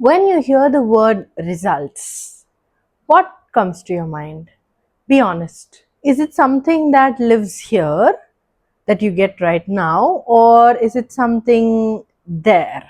When you hear the word results, what comes to your mind? Be honest. Is it something that lives here that you get right now, or is it something there?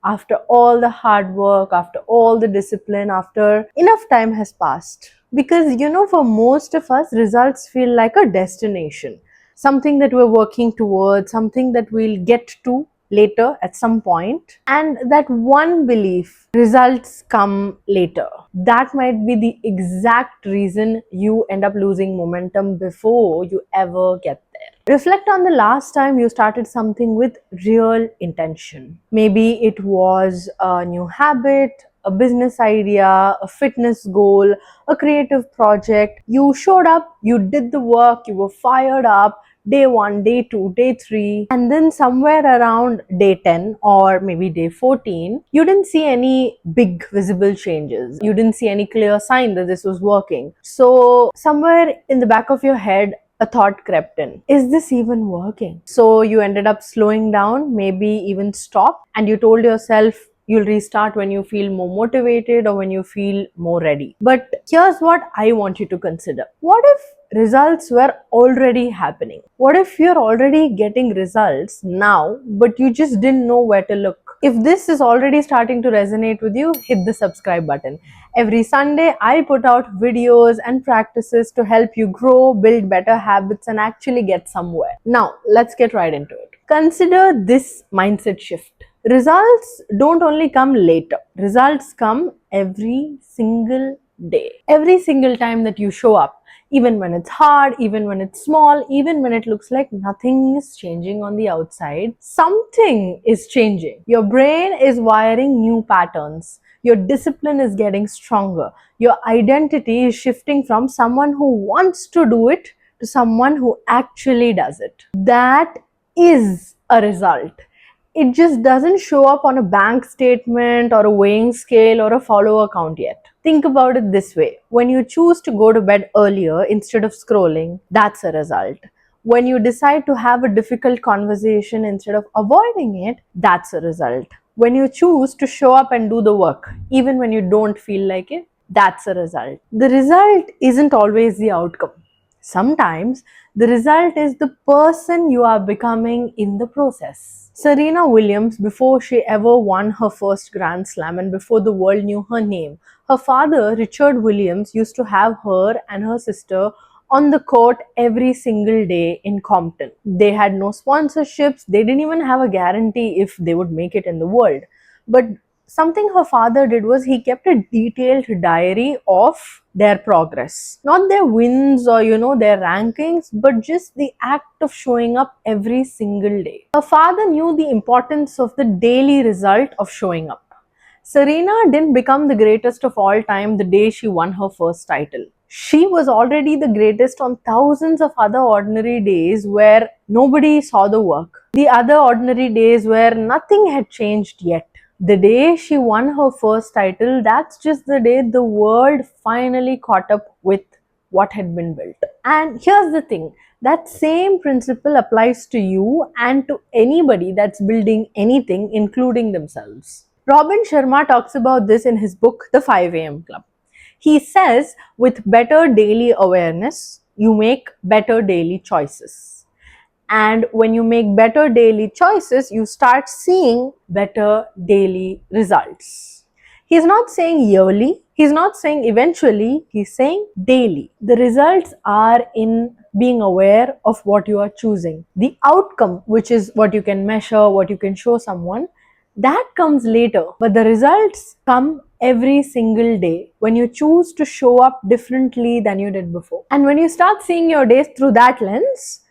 After all the hard work, after all the discipline, after enough time has passed. Because for most of us, results feel like a destination, something that we're working towards, something that we'll get to later at some point. And that one belief, results come later, that might be the exact reason you end up losing momentum before you ever get there. Reflect on the last time you started something with real intention. Maybe it was a new habit, a business idea, a fitness goal, a creative project. You showed up, you did the work, you were fired up, day 1, day 2, day 3, and then somewhere around day 10 or maybe day 14, you didn't see any big visible changes. You didn't see any clear sign that this was working. So, somewhere in the back of your head, a thought crept in. Is this even working? So you ended up slowing down, maybe even stop, and you told yourself you'll restart when you feel more motivated or when you feel more ready. But here's what I want you to consider. What if results were already happening? What if you're already getting results now, but you just didn't know where to look? If this is already starting to resonate with you, hit the subscribe button. Every Sunday, I put out videos and practices to help you grow, build better habits, and actually get somewhere. Now, let's get right into it. Consider this mindset shift. Results don't only come later, results come every single day. Every single time that you show up, even when it's hard, even when it's small, even when it looks like nothing is changing on the outside, something is changing. Your brain is wiring new patterns. Your discipline is getting stronger. Your identity is shifting from someone who wants to do it to someone who actually does it. That is a result. It just doesn't show up on a bank statement or a weighing scale or a follower count yet. Think about it this way. When you choose to go to bed earlier instead of scrolling, that's a result. When you decide to have a difficult conversation instead of avoiding it, that's a result. When you choose to show up and do the work, even when you don't feel like it, that's a result. The result isn't always the outcome. Sometimes the result is the person you are becoming in the process. Serena Williams, before she ever won her first Grand Slam and before the world knew her name, her father, Richard Williams, used to have her and her sister on the court every single day in Compton. They had no sponsorships, they didn't even have a guarantee if they would make it in the world. But something her father did was he kept a detailed diary of their progress. Not their wins or their rankings, but just the act of showing up every single day. Her father knew the importance of the daily result of showing up. Serena didn't become the greatest of all time the day she won her first title. She was already the greatest on thousands of other ordinary days where nobody saw the work. The other ordinary days where nothing had changed yet. The day she won her first title, that's just the day the world finally caught up with what had been built. And here's the thing, that same principle applies to you and to anybody that's building anything, including themselves. Robin Sharma talks about this in his book, The 5 a.m. Club. He says, with better daily awareness, you make better daily choices. And when you make better daily choices, you start seeing better daily results. He's not saying yearly, he's not saying eventually, he's saying daily. The results are in being aware of what you are choosing. The outcome, which is what you can measure, what you can show someone, that comes later. But the results come every single day when you choose to show up differently than you did before. And when you start seeing your days through that lens,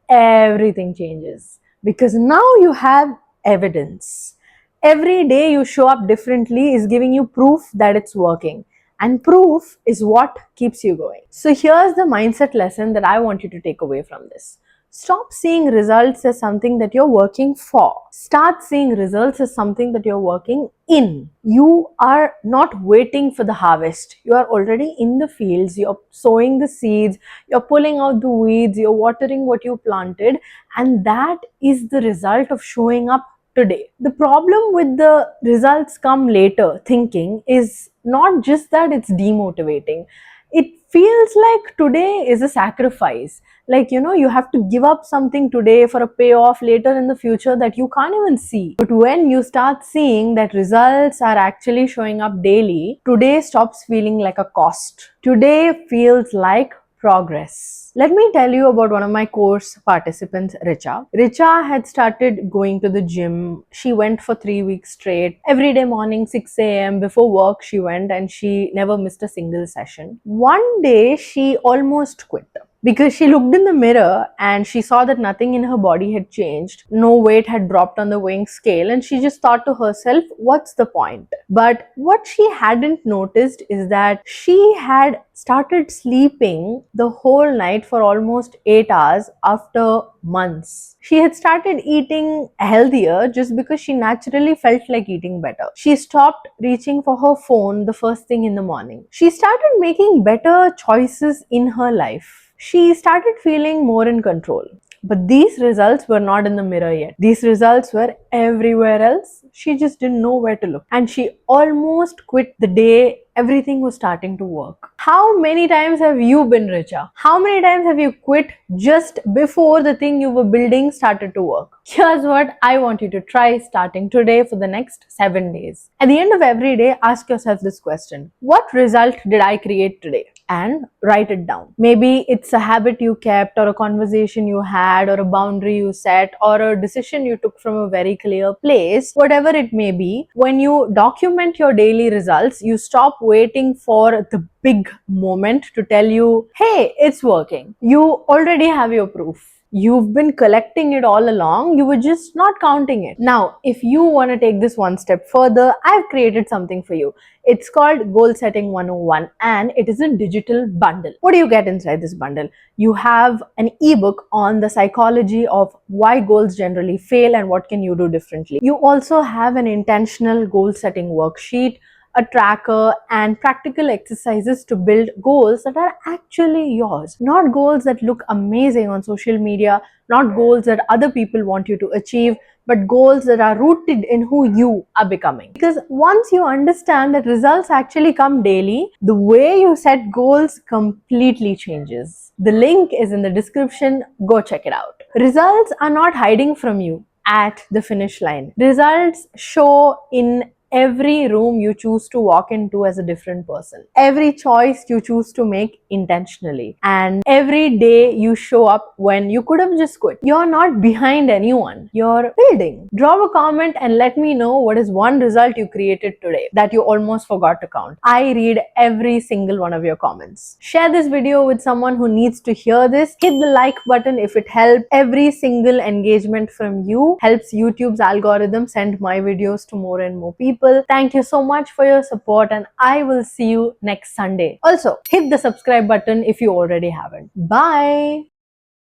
everything changes because now you have evidence. Every day you show up differently is giving you proof that it's working, and proof is what keeps you going. So here's the mindset lesson that I want you to take away from this. Stop seeing results as something that you're working for. Start seeing results as something that you're working in. You are not waiting for the harvest. You are already in the fields. You're sowing the seeds. You're pulling out the weeds. You're watering what you planted. And that is the result of showing up today. The problem with the results come later thinking is not just that it's demotivating. It feels like today is a sacrifice. Like, you have to give up something today for a payoff later in the future that you can't even see. But when you start seeing that results are actually showing up daily, today stops feeling like a cost. Today feels like progress. Let me tell you about one of my course participants, Richa. Richa had started going to the gym. She went for 3 weeks straight. Every day morning, 6 a.m. before work, she went and she never missed a single session. One day, she almost quit because she looked in the mirror and she saw that nothing in her body had changed. No weight had dropped on the weighing scale, and she just thought to herself, what's the point? But what she hadn't noticed is that she had started sleeping the whole night for almost 8 hours after months. She had started eating healthier just because she naturally felt like eating better. She stopped reaching for her phone the first thing in the morning. She started making better choices in her life. She started feeling more in control. But these results were not in the mirror yet. These results were everywhere else. She just didn't know where to look. And she almost quit the day everything was starting to work. How many times have you been, Richa? How many times have you quit just before the thing you were building started to work? Here's what I want you to try starting today for the next 7 days. At the end of every day, ask yourself this question: what result did I create today? And write it down. Maybe it's a habit you kept, or a conversation you had, or a boundary you set, or a decision you took from a very clear place. Whatever it may be, when you document your daily results, you stop waiting for the big moment to tell you, hey, it's working. You already have your proof. You've been collecting it all along, you were just not counting it. Now, if you want to take this one step further, I've created something for you. It's called Goal Setting 101 and it is a digital bundle. What do you get inside this bundle? You have an ebook on the psychology of why goals generally fail and what can you do differently. You also have an intentional goal setting worksheet, a tracker, and practical exercises to build goals that are actually yours. Not goals that look amazing on social media, not goals that other people want you to achieve, but goals that are rooted in who you are becoming. Because once you understand that results actually come daily, the way you set goals completely changes. The link is in the description. Go check it out. Results are not hiding from you at the finish line. Results show in every room you choose to walk into as a different person, every choice you choose to make intentionally, and every day you show up when you could have just quit. You're not behind anyone, you're building. Drop a comment and let me know what is one result you created today that you almost forgot to count. I read every single one of your comments. Share this video with someone who needs to hear this. Hit the like button if it helped. Every single engagement from you helps YouTube's algorithm send my videos to more and more people. Thank you so much for your support and I will see you next Sunday. Also, hit the subscribe button if you already haven't. Bye!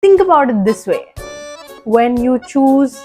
Think about it this way. When you choose